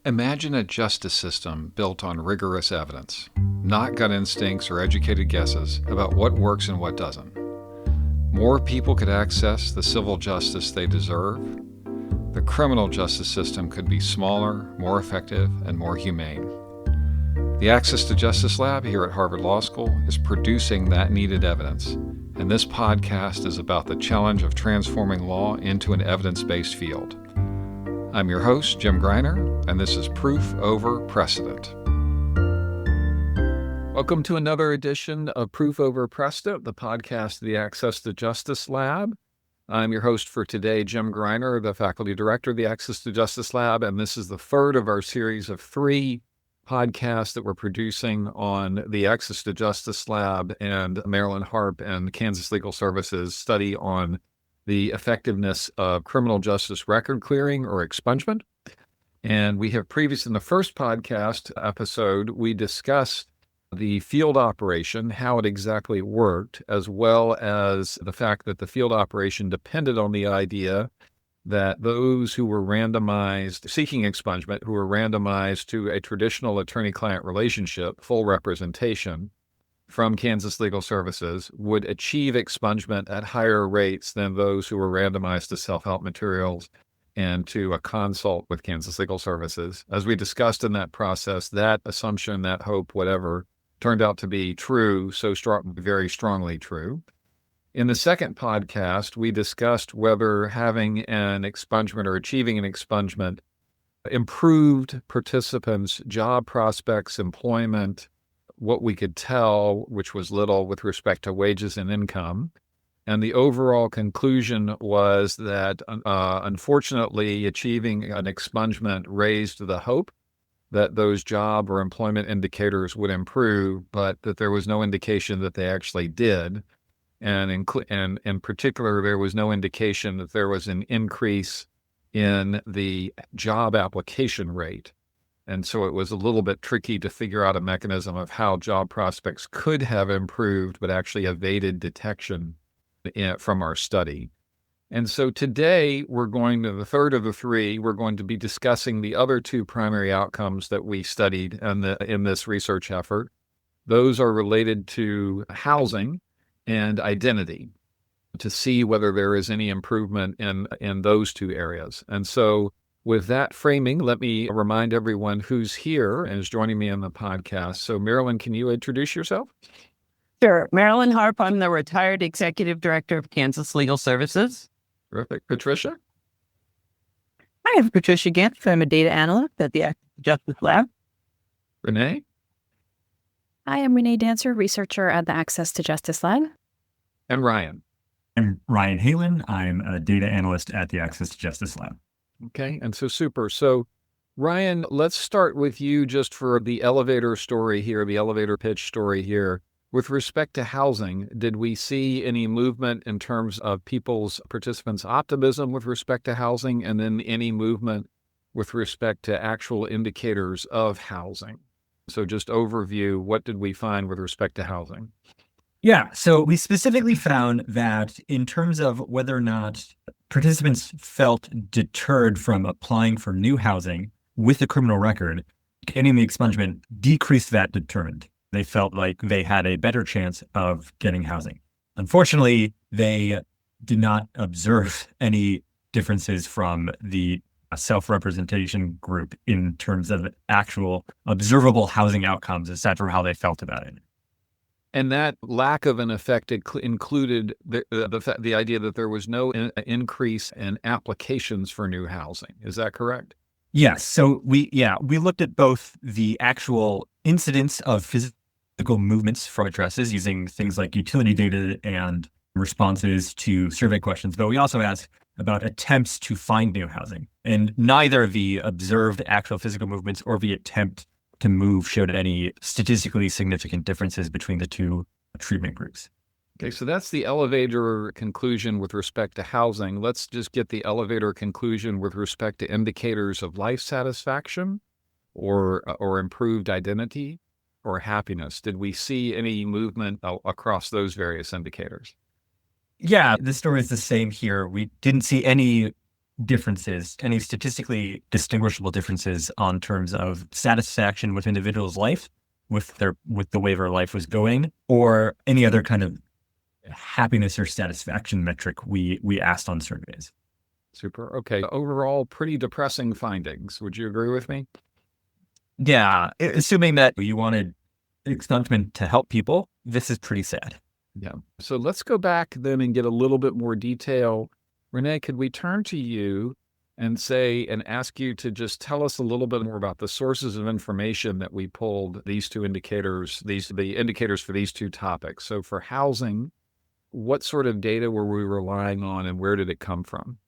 Imagine a justice system built on rigorous evidence, not gut instincts or educated guesses about what works and what doesn't. More people could access the civil justice they deserve. The criminal justice system could be smaller, more effective, and more humane. The Access to Justice Lab here at Harvard Law School is producing that needed evidence, and this podcast is about the challenge of transforming law into an evidence-based field. I'm your host, Jim Greiner, and this is Proof Over Precedent. Welcome to another edition of Proof Over Precedent, the podcast of the Access to Justice Lab. I'm your host for today, Jim Greiner, the faculty director of the Access to Justice Lab, and this is the third of our series of three podcasts that we're producing on the Access to Justice Lab and Marilyn Harp and Kansas Legal Services study on the effectiveness of criminal justice record clearing or expungement. And we have previously, in the first podcast episode, we discussed the field operation, how it exactly worked, as well as the fact that the field operation depended on the idea that those who were randomized, seeking expungement, who were randomized to a traditional attorney-client relationship, full representation, from Kansas Legal Services would achieve expungement at higher rates than those who were randomized to self-help materials and to a consult with Kansas Legal Services. As we discussed in that process, that assumption, that hope, whatever, turned out to be true, very strongly true. In the second podcast, we discussed whether having an expungement or achieving an expungement improved participants' job prospects, employment, what we could tell, which was little with respect to wages and income. And the overall conclusion was that, unfortunately, achieving an expungement raised the hope that those job or employment indicators would improve, but that there was no indication that they actually did. And in particular, there was no indication that there was an increase in the job application rate. And so it was a little bit tricky to figure out a mechanism of how job prospects could have improved, but actually evaded detection from our study. And so today the third of the three, we're going to be discussing the other two primary outcomes that we studied in this research effort. Those are related to housing and identity, to see whether there is any improvement in those two areas. And so with that framing, let me remind everyone who's here and is joining me on the podcast. So Marilyn, can you introduce yourself? Sure. Marilyn Harp, I'm the retired executive director of Kansas Legal Services. Terrific. Patricia? Hi, I'm Patricia Gantz. I'm a data analyst at the Access to Justice Lab. Renee? Hi, I'm Renee Dancer, researcher at the Access to Justice Lab. And Ryan? I'm Ryan Halen. I'm a data analyst at the Access to Justice Lab. Okay, and so super. So Ryan, let's start with you just for the elevator story here, the elevator pitch story here. With respect to housing, did we see any movement in terms of participants' optimism with respect to housing, and then any movement with respect to actual indicators of housing? So just overview, what did we find with respect to housing? Yeah, so we specifically found that in terms of whether or not participants felt deterred from applying for new housing with a criminal record, getting the expungement decreased that deterrent. They felt like they had a better chance of getting housing. Unfortunately, they did not observe any differences from the self-representation group in terms of actual observable housing outcomes, aside from how they felt about it. And that lack of an effect included the idea that there was no increase in applications for new housing. Is that correct? Yes. So we looked at both the actual incidence of physical movements from addresses using things like utility data and responses to survey questions, but we also asked about attempts to find new housing. And neither the observed actual physical movements or the attempt to move showed any statistically significant differences between the two treatment groups. Okay, so that's the elevator conclusion with respect to housing. Let's just get the elevator conclusion with respect to indicators of life satisfaction or improved identity or happiness. Did we see any movement across those various indicators? Yeah, the story is the same here. We didn't see any differences, any statistically distinguishable differences on terms of satisfaction with individuals' life, with the way their life was going, or any other kind of happiness or satisfaction metric we asked on surveys. Super. Okay. Overall, pretty depressing findings. Would you agree with me? Yeah, assuming that you wanted expungement to help people, this is pretty sad. Yeah. So let's go back then and get a little bit more detail. Renee, could we turn to you and ask you to just tell us a little bit more about the sources of information that we pulled these two indicators, the indicators for these two topics. So for housing, what sort of data were we relying on and where did it come from?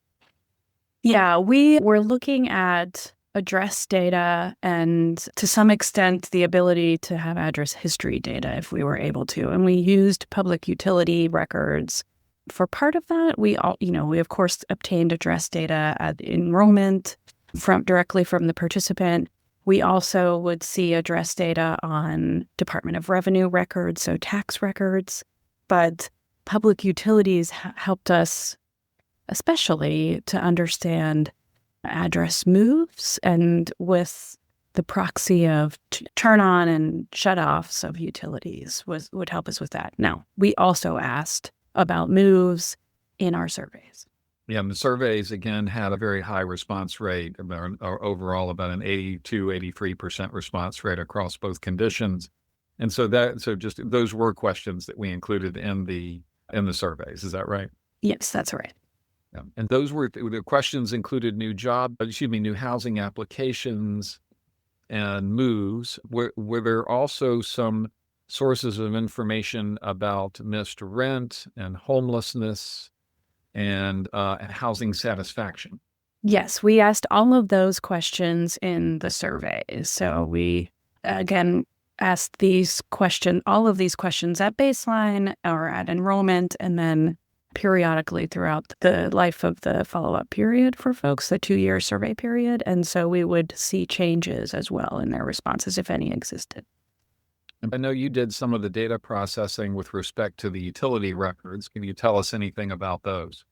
Yeah, we were looking at address data and to some extent the ability to have address history data if we were able to. And we used public utility records. For part of that, we of course obtained address data at enrollment directly from the participant. We also would see address data on Department of Revenue records, so tax records. But public utilities helped us especially to understand address moves, and with the proxy of turn on and shut offs of utilities would help us with that. Now, we also asked about moves in our surveys. Yeah, and the surveys, again, had a very high response rate, or overall about an 83% response rate across both conditions. And so just those were questions that we included in the surveys. Is that right? Yes, that's right. Yeah. And those were the questions included new housing applications and moves. Were there also some sources of information about missed rent and homelessness and housing satisfaction? Yes, we asked all of those questions in the surveys. So we, again, asked all of these questions at baseline or at enrollment, and then periodically throughout the life of the follow-up period for folks, the 2-year survey period. And so we would see changes as well in their responses, if any existed. I know you did some of the data processing with respect to the utility records. Can you tell us anything about those?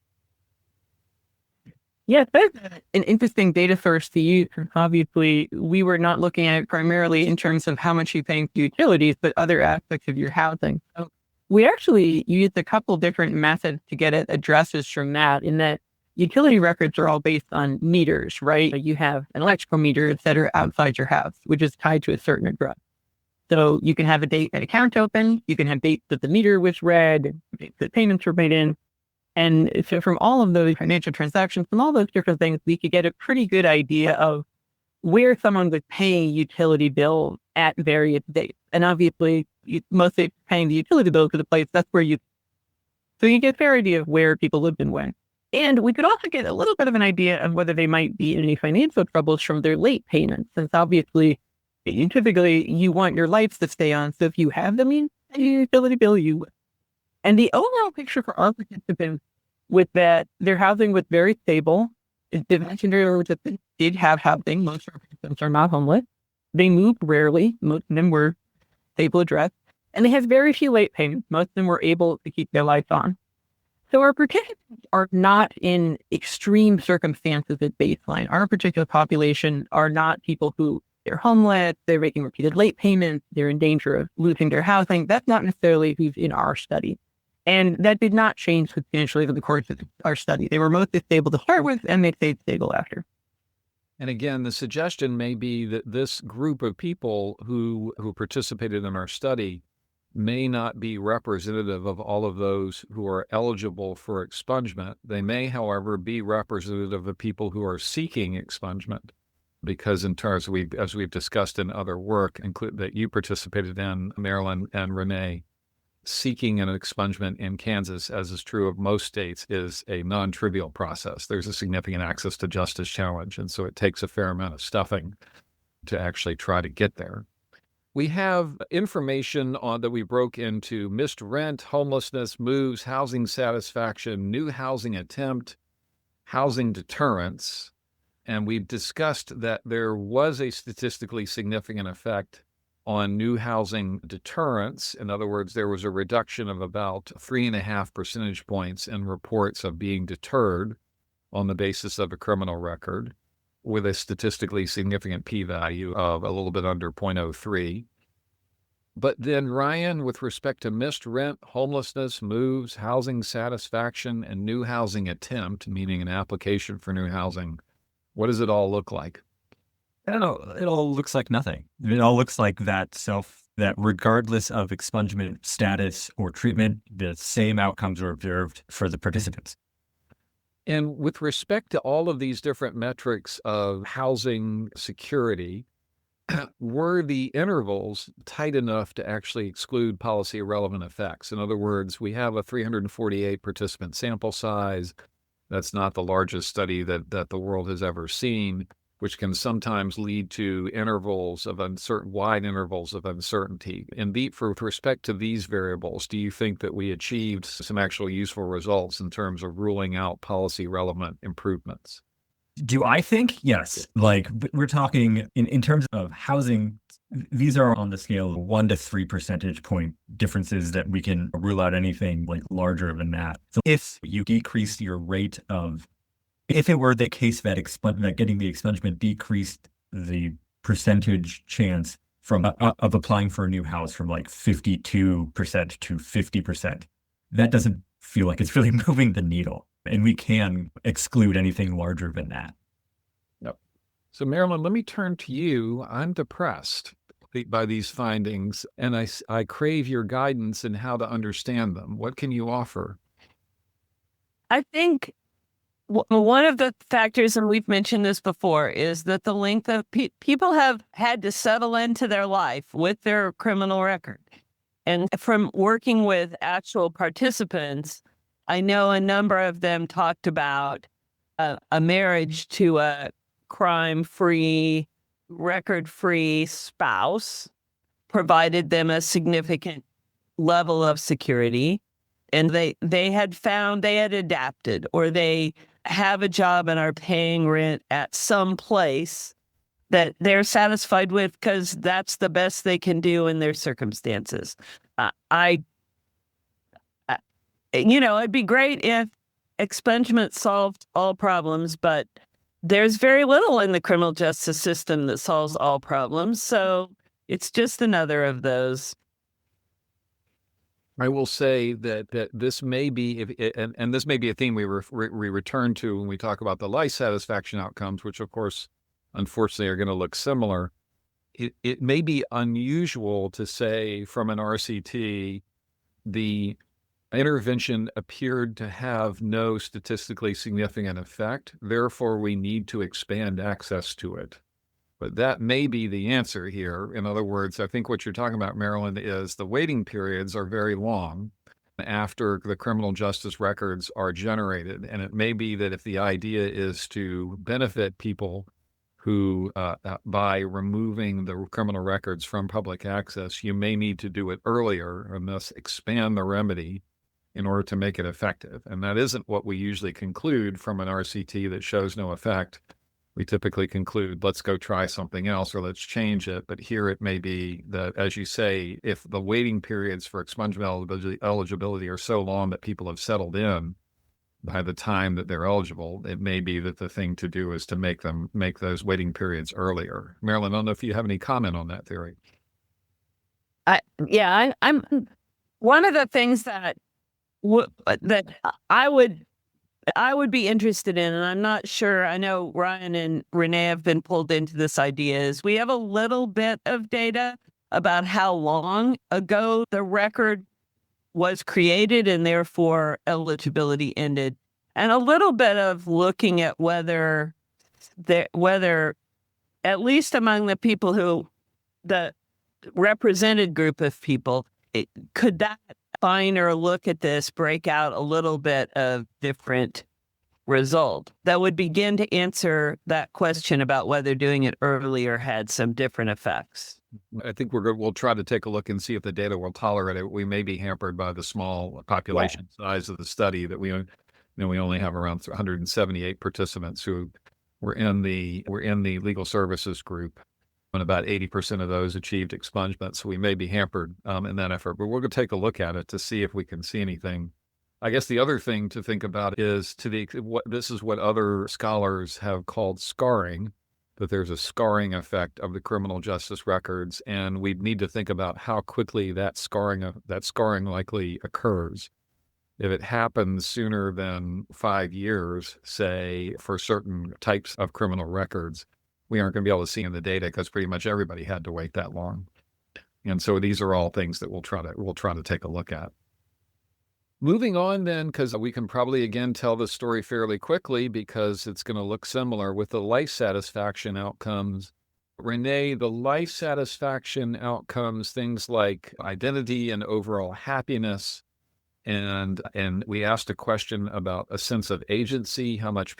Yes, that's an interesting data source to use. Obviously, we were not looking at it primarily in terms of how much you're paying for utilities, but other aspects of your housing. So we actually used a couple different methods to get at addresses from that, in that utility records are all based on meters, right? You have an electrical meter that are outside your house, which is tied to a certain address. So you can have a date that account open, you can have dates that the meter was read, that payments were made in. And so from all of those financial transactions, from all those different things, we could get a pretty good idea of where someone was paying utility bills at various dates. And obviously, mostly paying the utility bill to the place, so you get a fair idea of where people lived and when. And we could also get a little bit of an idea of whether they might be in any financial troubles from their late payments, since obviously, typically you want your lights to stay on. So if you have them in your utility bill, you will. And the overall picture for our participants was that their housing was very stable. The mentioned earlier that they did have housing. Most of our participants are not homeless. They moved rarely. Most of them were stable address. And they had very few late payments. Most of them were able to keep their lights on. So our participants are not in extreme circumstances at baseline. Our particular population are not people who they're homeless, they're making repeated late payments, they're in danger of losing their housing. That's not necessarily who's in our study. And that did not change substantially over the course of our study. They were mostly stable to start with, and they stayed stable after. And again, the suggestion may be that this group of people who participated in our study may not be representative of all of those who are eligible for expungement. They may, however, be representative of people who are seeking expungement, because in terms as we've discussed in other work, that you participated in, Marilyn and Renee, seeking an expungement in Kansas, as is true of most states, is a non-trivial process. There's a significant access to justice challenge, and so it takes a fair amount of stuffing to actually try to get there. We have information that we broke into missed rent, homelessness, moves, housing satisfaction, new housing attempt, housing deterrence, and we've discussed that there was a statistically significant effect on new housing deterrence. In other words, there was a reduction of about 3.5 percentage points in reports of being deterred on the basis of a criminal record with a statistically significant p-value of a little bit under 0.03. But then, Ryan, with respect to missed rent, homelessness, moves, housing satisfaction, and new housing attempt, meaning an application for new housing, what does it all look like? I don't know. It all looks like nothing. It all looks like that regardless of expungement status or treatment, the same outcomes are observed for the participants. And with respect to all of these different metrics of housing security, were the intervals tight enough to actually exclude policy relevant effects? In other words, we have a 348 participant sample size. That's not the largest study that the world has ever seen, which can sometimes lead to wide intervals of uncertainty. And with respect to these variables, do you think that we achieved some actual useful results in terms of ruling out policy relevant improvements? Do I think? Yes. Like we're talking in terms of housing, these are on the scale of 1 to 3 percentage point differences that we can rule out anything like larger than that. So if you decrease your rate if it were the case that getting the expungement decreased the percentage chance of applying for a new house from like 52% to 50%, that doesn't feel like it's really moving the needle. And we can exclude anything larger than that. Yep. So, Marilyn, let me turn to you. I'm depressed by these findings, and I crave your guidance in how to understand them. What can you offer? I think one of the factors, and we've mentioned this before, is that the length of people have had to settle into their life with their criminal record. And from working with actual participants, I know a number of them talked about a marriage to a crime-free, record-free spouse provided them a significant level of security. And they had adapted, or they have a job and are paying rent at some place that they're satisfied with because that's the best they can do in their circumstances. It'd be great if expungement solved all problems, but there's very little in the criminal justice system that solves all problems. So it's just another of those. I will say that this may be, and this may be a theme we return to when we talk about the life satisfaction outcomes, which of course, unfortunately, are going to look similar. It may be unusual to say from an RCT, the intervention appeared to have no statistically significant effect. Therefore, we need to expand access to it. But that may be the answer here. In other words, I think what you're talking about, Marilyn, is the waiting periods are very long after the criminal justice records are generated. And it may be that if the idea is to benefit people who, by removing the criminal records from public access, you may need to do it earlier and thus expand the remedy in order to make it effective. And that isn't what we usually conclude from an RCT that shows no effect. We typically conclude, let's go try something else or let's change it. But here it may be that, as you say, if the waiting periods for expungement eligibility are so long that people have settled in by the time that they're eligible, it may be that the thing to do is to make those waiting periods earlier. Marilyn, I don't know if you have any comment on that theory. I'm one of the things that I would be interested in, and I'm not sure, I know Ryan and Renee have been pulled into this idea, is we have a little bit of data about how long ago the record was created and therefore eligibility ended, and a little bit of looking at whether at least among the people the represented group of people, could that finer look at this break out a little bit of different result that would begin to answer that question about whether doing it earlier had some different effects. I think we'll try to take a look and see if the data will tolerate it. We may be hampered by the small population size of the study that we only have around 178 participants who were in the legal services group, and about 80% of those achieved expungement. So we may be hampered in that effort, but we're going to take a look at it to see if we can see anything I guess the other thing to think about is this is what other scholars have called scarring, that there's a scarring effect of the criminal justice records, and we need to think about how quickly that scarring likely occurs. If it happens sooner than 5 years, say, for certain types of criminal records, we aren't going to be able to see in the data because pretty much everybody had to wait that long. And so these are all things that we'll try to take a look at. Moving on then, because we can probably again tell the story fairly quickly because it's going to look similar with the life satisfaction outcomes. Renee, the life satisfaction outcomes, things like identity and overall happiness, and we asked a question about a sense of agency, how much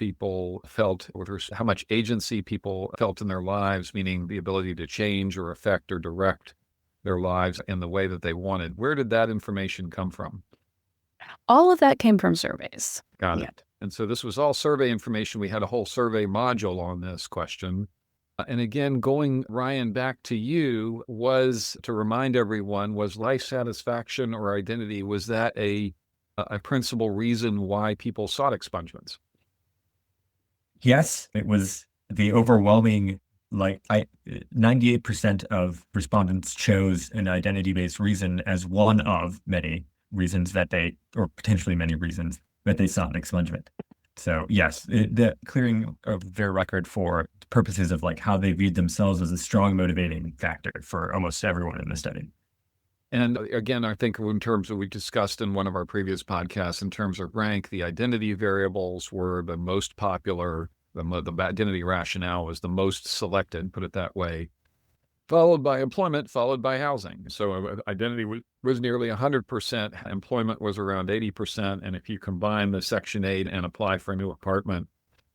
agency people felt in their lives, meaning the ability to change or affect or direct their lives in the way that they wanted. Where did that information come from? All of that came from surveys. Got Yeah. it. And so this was all survey information. We had a whole survey module on this question. And again, going, Ryan, back to you, was to remind everyone, was life satisfaction or identity, was that a principal reason why people sought expungements? Yes, it was the overwhelming, 98% of respondents chose an identity-based reason as one of many reasons or potentially many reasons that they sought an expungement. So yes, the clearing of their record for purposes of how they viewed themselves as a strong motivating factor for almost everyone in the study. And again, I think in terms of, we discussed in one of our previous podcasts, in terms of rank, the identity variables were the most popular. The identity rationale was the most selected, put it that way, followed by employment, followed by housing. So identity was nearly 100%. Employment was around 80%. And if you combine the Section 8 and apply for a new apartment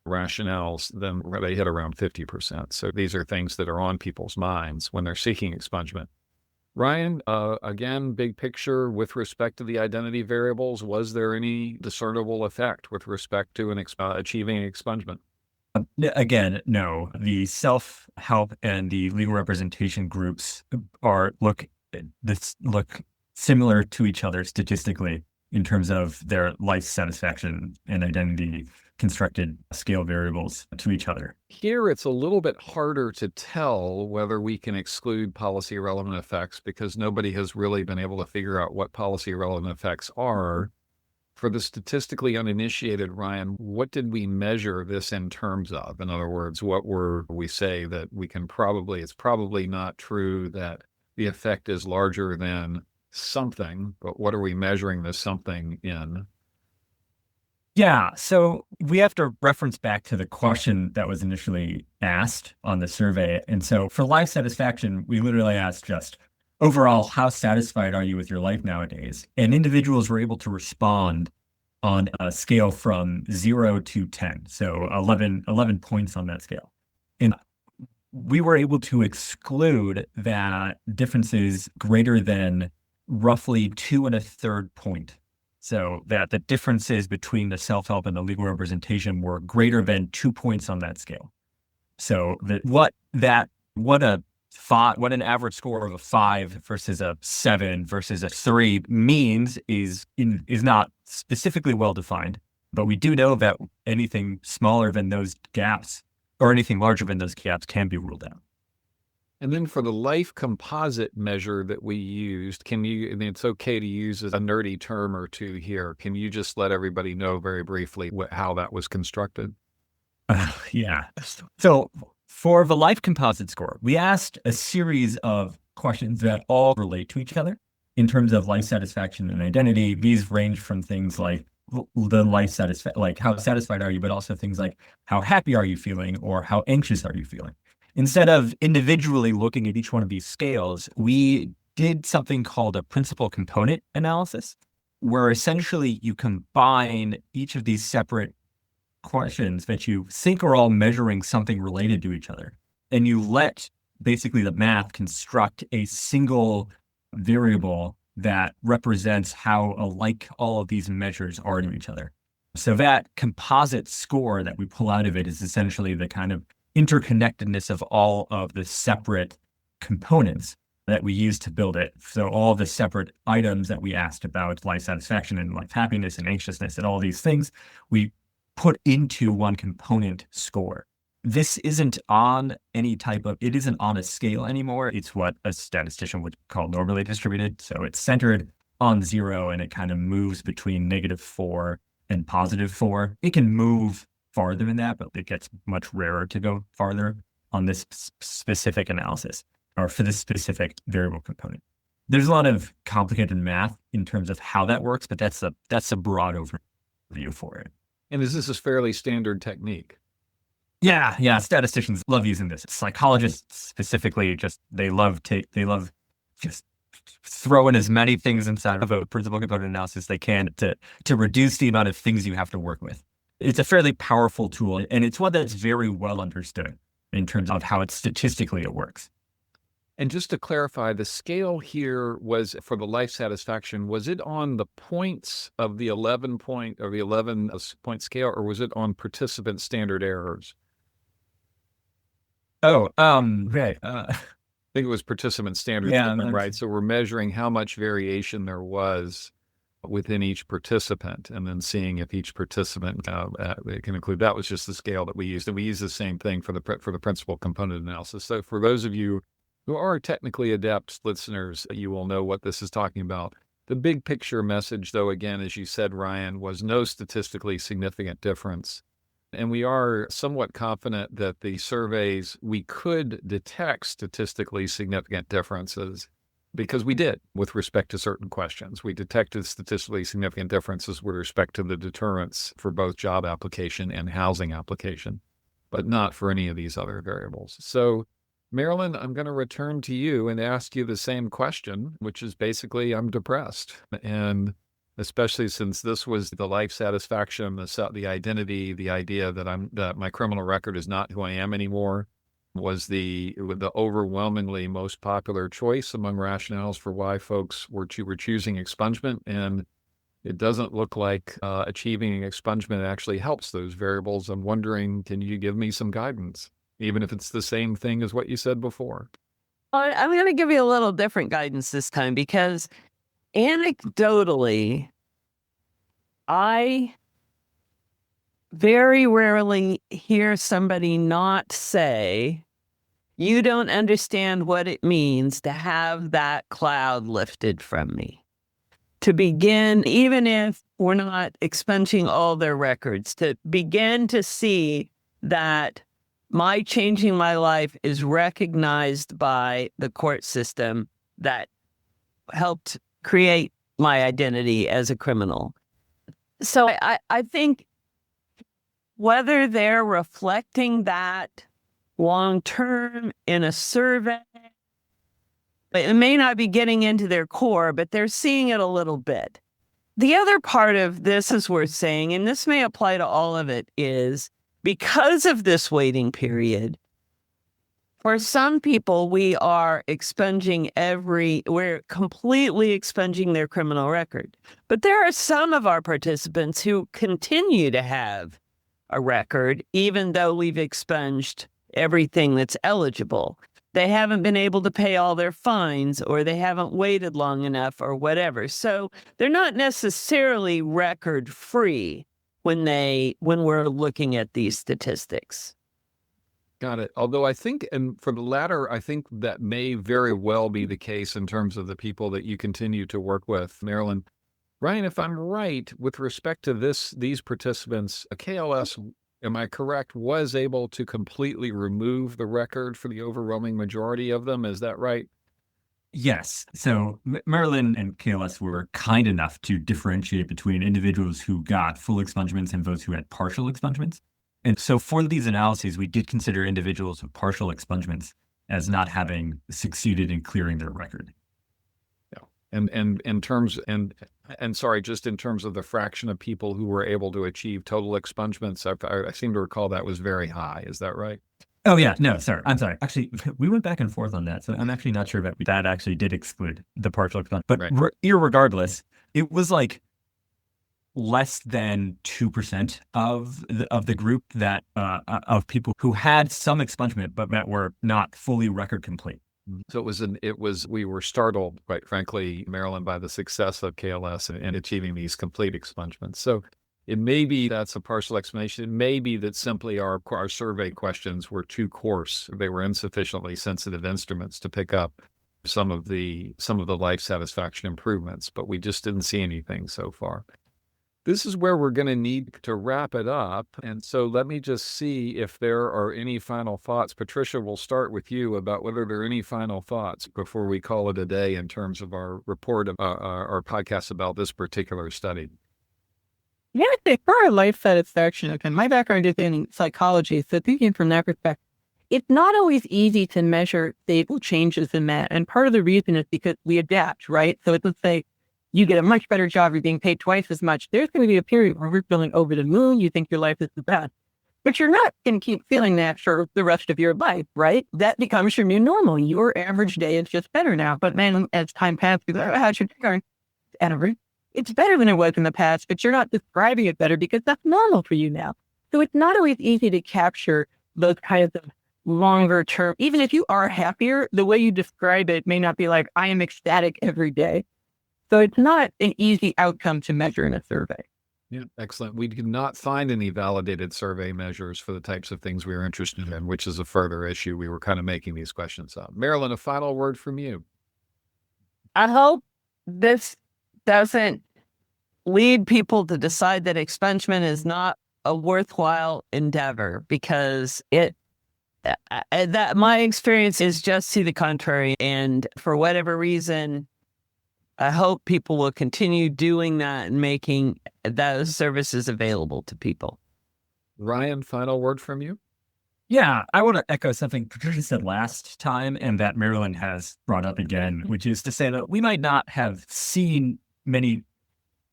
rationales, then they hit around 50%. So these are things that are on people's minds when they're seeking expungement. Ryan, again, big picture with respect to the identity variables, was there any discernible effect with respect to achieving expungement? Again, no. The self-help and the legal representation groups look similar to each other statistically in terms of their life satisfaction and identity constructed scale variables to each other. Here, it's a little bit harder to tell whether we can exclude policy relevant effects because nobody has really been able to figure out what policy relevant effects are. For the statistically uninitiated, Ryan, what did we measure this in terms of? In other words, what were we say that it's probably not true that the effect is larger than something, but what are we measuring this something in? Yeah, so we have to reference back to the question that was initially asked on the survey. And so for life satisfaction, we literally asked just, overall, how satisfied are you with your life nowadays? And individuals were able to respond on a scale from 0 to 10, so 11 points on that scale. And we were able to exclude that differences greater than roughly 2 1/3 point. So that the differences between the self-help and the legal representation were greater than 2 points on that scale. So what an average score of a 5 versus a 7 versus a 3 means is not specifically well defined, but we do know that anything smaller than those gaps or anything larger than those gaps can be ruled out. And then for the life composite measure that we used, and it's okay to use a nerdy term or two here. Can you just let everybody know very briefly how that was constructed? Yeah. So for the life composite score, we asked a series of questions that all relate to each other in terms of life satisfaction and identity. These range from things like the like how satisfied are you, but also things like how happy are you feeling or how anxious are you feeling. Instead of individually looking at each one of these scales, we did something called a principal component analysis, where essentially you combine each of these separate questions that you think are all measuring something related to each other, and you let basically the math construct a single variable that represents how alike all of these measures are to each other. So that composite score that we pull out of it is essentially the kind of interconnectedness of all of the separate components that we used to build it. So all the separate items that we asked about life satisfaction and life happiness and anxiousness and all these things, we put into one component score. This isn't on it isn't on a scale anymore. It's what a statistician would call normally distributed. So it's centered on 0 and it kind of moves between -4 and +4. It can move farther than that, but it gets much rarer to go farther on this specific analysis or for this specific variable component. There's a lot of complicated math in terms of how that works, but that's a broad overview for it. And is this a fairly standard technique? Yeah. Statisticians love using this. Psychologists specifically, they love just throwing as many things inside of a principal component analysis they can to reduce the amount of things you have to work with. It's a fairly powerful tool, and it's one that's very well understood in terms of how statistically it works. And just to clarify, the scale here was for the life satisfaction, was it on the points of the 11 point scale, or was it on participant standard errors? Oh, right. I think it was participant standard, right? So we're measuring how much variation there was within each participant and then seeing if each participant can include. That was just the scale that we used. And we use the same thing for the principal component analysis. So for those of you who are technically adept listeners, you will know what this is talking about. The big picture message, though, again, as you said, Ryan, was no statistically significant difference. And we are somewhat confident that the surveys, we could detect statistically significant differences because we did with respect to certain questions. We detected statistically significant differences with respect to the deterrence for both job application and housing application, but not for any of these other variables. So, Marilyn, I'm going to return to you and ask you the same question, which is basically, I'm depressed. And especially since this was the life satisfaction, the identity, the idea that my criminal record is not who I am anymore, was the overwhelmingly most popular choice among rationales for why folks were choosing expungement. And it doesn't look like achieving expungement actually helps those variables. I'm wondering, can you give me some guidance, even if it's the same thing as what you said before? I'm going to give you a little different guidance this time because anecdotally, I very rarely hear somebody not say, you don't understand what it means to have that cloud lifted from me. To begin, even if we're not expunging all their records, to begin to see that my changing my life is recognized by the court system that helped create my identity as a criminal. So I think whether they're reflecting that long-term in a survey, it may not be getting into their core, but they're seeing it a little bit. The other part of this is worth saying, and this may apply to all of it, is because of this waiting period, for some people, we're completely expunging their criminal record. But there are some of our participants who continue to have a record, even though we've expunged everything that's eligible. They haven't been able to pay all their fines, or they haven't waited long enough, or whatever. So they're not necessarily record free when we're looking at these statistics. Got it. Although I think, and for the latter, I think that may very well be the case in terms of the people that you continue to work with, Marilyn. Ryan, if I'm right, with respect to these participants, a KLS, am I correct, was able to completely remove the record for the overwhelming majority of them? Is that right? Yes. So Marilyn and KLS were kind enough to differentiate between individuals who got full expungements and those who had partial expungements. And so for these analyses, we did consider individuals with partial expungements as not having succeeded in clearing their record. Yeah. And in terms just in terms of the fraction of people who were able to achieve total expungements, I seem to recall that was very high. Is that right? Oh, yeah. No, sorry. I'm sorry. Actually, we went back and forth on that. So I'm actually not sure that that actually did exclude the partial expungement. But right. Irregardless, it was like less than 2% of the group of people who had some expungement, but that were not fully record complete. So we were startled, quite frankly, Maryland, by the success of KLS and achieving these complete expungements. So it may be that's a partial explanation. It may be that simply our survey questions were too coarse. They were insufficiently sensitive instruments to pick up some of the life satisfaction improvements, but we just didn't see anything so far. This is where we're going to need to wrap it up. And so let me just see if there are any final thoughts. Patricia, we'll start with you about whether there are any final thoughts before we call it a day in terms of our report, our podcast about this particular study. Yeah, I think for our life satisfaction, okay, my background is in psychology, so thinking from that perspective, it's not always easy to measure stable changes in that. And part of the reason is because we adapt, right? So let's say you get a much better job, you're being paid twice as much. There's going to be a period where we're feeling over the moon, you think your life is the best. But you're not going to keep feeling that for the rest of your life, right? That becomes your new normal. Your average day is just better now. But then as time passes, you go, how's your day going? Average. It's better than it was in the past, but you're not describing it better because that's normal for you now. So it's not always easy to capture those kinds of longer term. Even if you are happier, the way you describe it may not be like, I am ecstatic every day. So it's not an easy outcome to measure in a survey. Yeah, excellent. We did not find any validated survey measures for the types of things we were interested in, which is a further issue. We were kind of making these questions up. Marilyn, a final word from you. I hope this doesn't lead people to decide that expungement is not a worthwhile endeavor, because that my experience is just to the contrary. And for whatever reason, I hope people will continue doing that and making those services available to people. Ryan, final word from you? Yeah, I want to echo something Patricia said last time and that Marilyn has brought up again, which is to say that we might not have seen many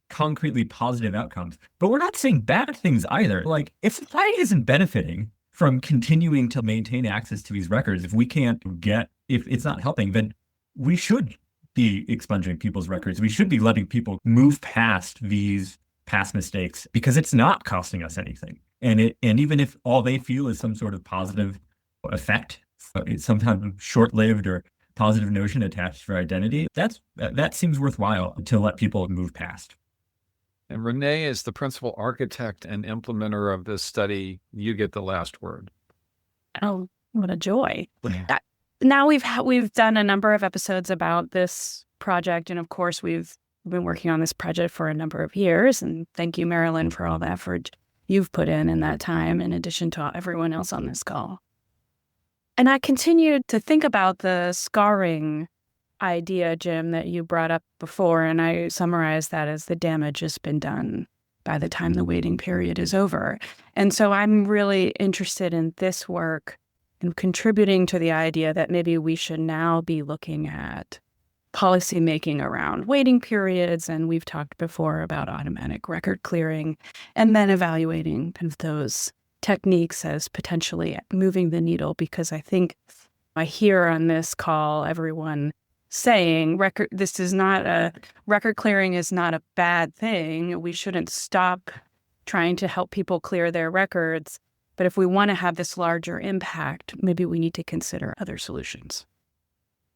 concretely positive outcomes, but we're not seeing bad things either. Like, if society isn't benefiting from continuing to maintain access to these records, if it's not helping, then we should be expunging people's records. We should be letting people move past these past mistakes because it's not costing us anything. And even if all they feel is some sort of positive effect, it's sometimes short-lived or positive notion attached to identity, that seems worthwhile to let people move past. And Renee, is the principal architect and implementer of this study, you get the last word. Oh, what a joy. Now we've done a number of episodes about this project, and of course we've been working on this project for a number of years, and thank you, Marilyn, for all the effort you've put in that time, in addition to everyone else on this call. And I continued to think about the scarring idea, Jim, that you brought up before, and I summarized that as the damage has been done by the time the waiting period is over. And so I'm really interested in this work and contributing to the idea that maybe we should now be looking at policy making around waiting periods. And we've talked before about automatic record clearing, and then evaluating kind of those techniques as potentially moving the needle, because I think I hear on this call everyone saying record clearing is not a bad thing. We shouldn't stop trying to help people clear their records. But if we want to have this larger impact, maybe we need to consider other solutions.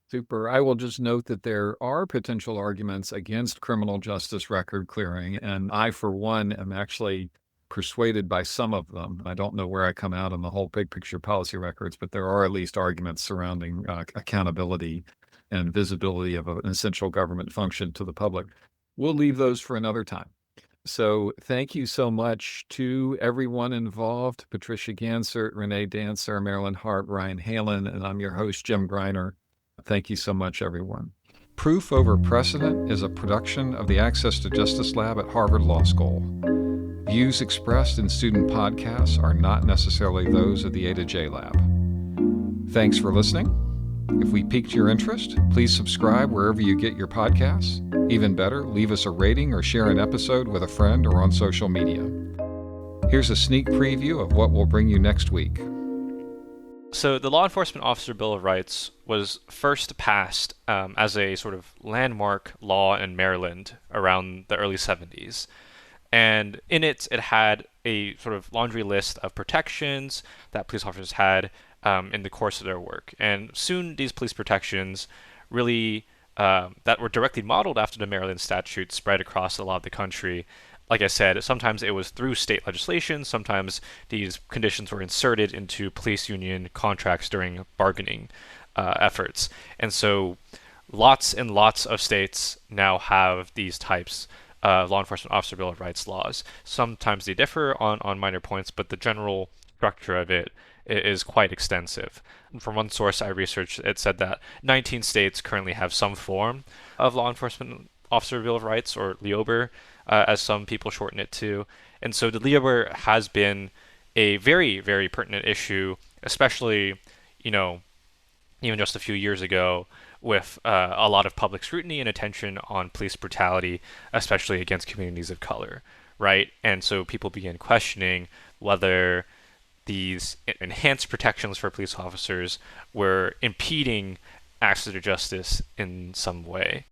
Super. I will just note that there are potential arguments against criminal justice record clearing, and I, for one, am actually persuaded by some of them. I don't know where I come out on the whole big picture policy records, but there are at least arguments surrounding accountability and visibility of an essential government function to the public. We'll leave those for another time. So thank you so much to everyone involved: Patricia Gansert, Renee Dancer, Marilyn Hart, Ryan Halen, and I'm your host, Jim Greiner. Thank you so much, everyone. Proof Over Precedent is a production of the Access to Justice Lab at Harvard Law School. Views expressed in student podcasts are not necessarily those of the A to J Lab. Thanks for listening. If we piqued your interest, please subscribe wherever you get your podcasts. Even better, leave us a rating or share an episode with a friend or on social media. Here's a sneak preview of what will bring you next week. So the Law Enforcement Officer Bill of Rights was first passed as a sort of landmark law in Maryland around the early 70s. And in it had a sort of laundry list of protections that police officers had in the course of their work. And soon these police protections really that were directly modeled after the Maryland statute spread across a lot of the country. Like I said, sometimes it was through state legislation, sometimes these conditions were inserted into police union contracts during bargaining efforts. And so lots and lots of states now have these types of law enforcement officer Bill of Rights laws. Sometimes they differ on minor points, but the general structure of it is quite extensive. From one source I researched, it said that 19 states currently have some form of law enforcement officer Bill of Rights, or LEOBR, as some people shorten it to. And so the LEOBR has been a very, very pertinent issue, especially, even just a few years ago, with a lot of public scrutiny and attention on police brutality, especially against communities of color, right? And so people began questioning whether these enhanced protections for police officers were impeding access to justice in some way.